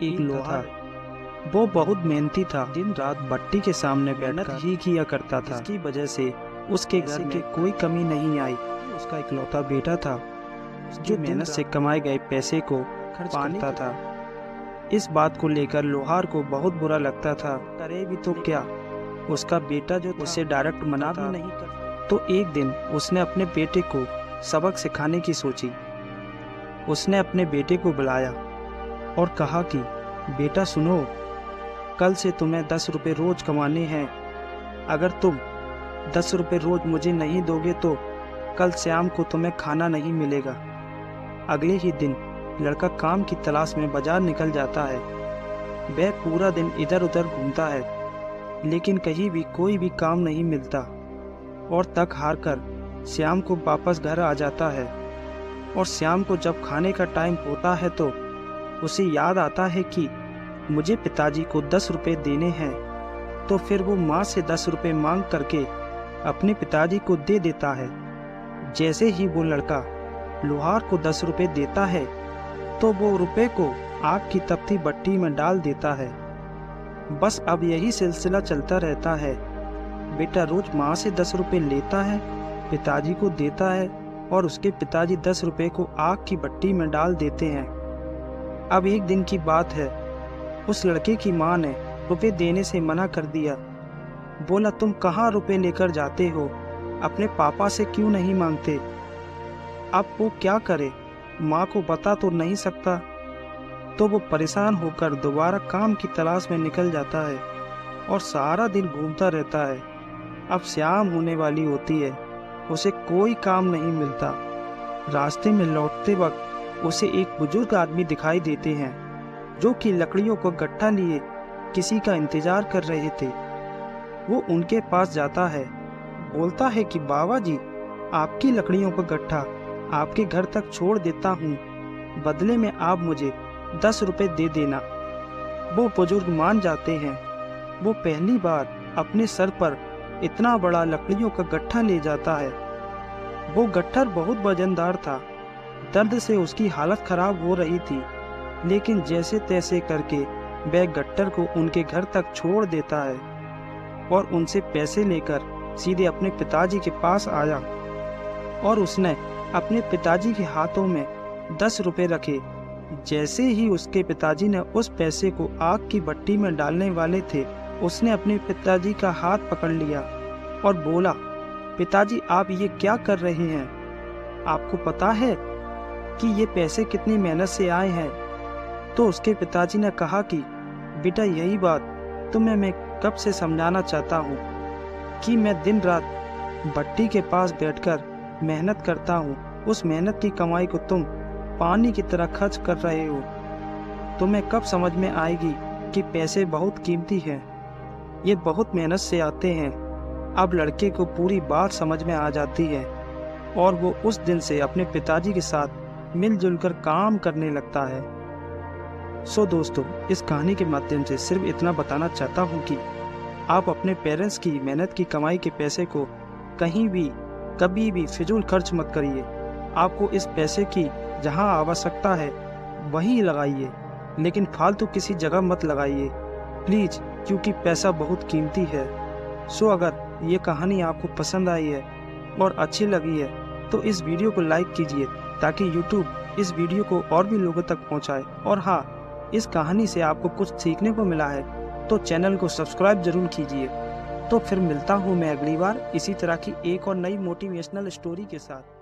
एक लोहार। वो बहुत मेहनती था, दिन रात भट्टी के सामने मेहनत ही किया करता था। इसकी वजह से उसके घर में कोई कमी नहीं आई। उसका इकलौता बेटा था जो मेहनत से कमाए गए पैसे को खर्च करता था। इस बात को लेकर लोहार को बहुत बुरा लगता था। करे भी तो क्या, उसका बेटा जो उससे डायरेक्ट मना भी नहीं कर। तो एक दिन उसने अपने बेटे को सबक सिखाने की सोची। उसने अपने बेटे को बुलाया और कहा कि बेटा सुनो, कल से तुम्हें 10 रुपये रोज कमाने हैं। अगर तुम 10 रुपये रोज मुझे नहीं दोगे तो कल शाम को तुम्हें खाना नहीं मिलेगा। अगले ही दिन लड़का काम की तलाश में बाजार निकल जाता है। वह पूरा दिन इधर उधर घूमता है लेकिन कहीं भी कोई भी काम नहीं मिलता और थक हार कर शाम को वापस घर आ जाता है। और शाम को जब खाने का टाइम होता है तो उसे याद आता है कि मुझे पिताजी को 10 रुपये देने हैं। तो फिर वो माँ से 10 रुपये मांग करके अपने पिताजी को दे देता है। जैसे ही वो लड़का लोहार को 10 रुपये देता है तो वो रुपए को आग की तपती भट्टी में डाल देता है। बस अब यही सिलसिला चलता रहता है। बेटा रोज माँ से 10 रुपये लेता है, पिताजी को देता है और उसके पिताजी 10 रुपये को आग की भट्टी में डाल देते हैं। अब एक दिन की बात है, उस लड़के की माँ ने रुपए देने से मना कर दिया। बोला तुम कहाँ रुपए लेकर जाते हो, अपने पापा से क्यों नहीं मांगते। अब वो क्या करे, माँ को बता तो नहीं सकता। तो वो परेशान होकर दोबारा काम की तलाश में निकल जाता है और सारा दिन घूमता रहता है। अब शाम होने वाली होती है, उसे कोई काम नहीं मिलता। रास्ते में लौटते वक्त उसे एक बुजुर्ग आदमी दिखाई देते हैं जो कि लकड़ियों को गट्ठा लिए किसी का इंतजार कर रहे थे। वो उनके पास जाता है, बोलता है कि बाबा जी, आपकी लकड़ियों का गट्ठा आपके घर तक छोड़ देता हूँ, बदले में आप मुझे 10 रुपये दे देना। वो बुजुर्ग मान जाते हैं। वो पहली बार अपने सर पर इतना बड़ा लकड़ियों का गट्ठा ले जाता है। वो गट्ठर बहुत वजनदार था, दर्द से उसकी हालत खराब हो रही थी, लेकिन जैसे तैसे करके वह गट्ठर को उनके घर तक छोड़ देता है और उनसे पैसे लेकर सीधे अपने पिताजी के पास आया और उसने अपने पिताजी के हाथों में 10 रुपये रखे। जैसे ही उसके पिताजी ने उस पैसे को आग की भट्टी में डालने वाले थे, उसने अपने पिताजी का हाथ पकड़ लिया और बोला, पिताजी आप ये क्या कर रहे हैं, आपको पता है कि ये पैसे कितनी मेहनत से आए हैं। तो उसके पिताजी ने कहा कि बेटा यही बात तुम्हें मैं कब से समझाना चाहता हूँ कि मैं दिन रात भट्टी के पास बैठकर मेहनत करता हूँ। उस मेहनत की कमाई को तुम पानी की तरह खर्च कर रहे हो। तुम्हें कब समझ में आएगी कि पैसे बहुत कीमती हैं, ये बहुत मेहनत से आते हैं। अब लड़के को पूरी बात समझ में आ जाती है और वो उस दिन से अपने पिताजी के साथ मिलजुल कर काम करने लगता है। सो दोस्तों, इस कहानी के माध्यम से सिर्फ इतना बताना चाहता हूँ कि आप अपने पेरेंट्स की मेहनत की कमाई के पैसे को कहीं भी कभी भी फिजूल खर्च मत करिए। आपको इस पैसे की जहाँ आवश्यकता है वहीं लगाइए, लेकिन फालतू किसी जगह मत लगाइए प्लीज़, क्योंकि पैसा बहुत कीमती है। सो अगर ये कहानी आपको पसंद आई है और अच्छी लगी है तो इस वीडियो को लाइक कीजिए ताकि यूट्यूब इस वीडियो को और भी लोगों तक पहुंचाए। और हाँ, इस कहानी से आपको कुछ सीखने को मिला है तो चैनल को सब्सक्राइब जरूर कीजिए। तो फिर मिलता हूँ मैं अगली बार इसी तरह की एक और नई मोटिवेशनल स्टोरी के साथ।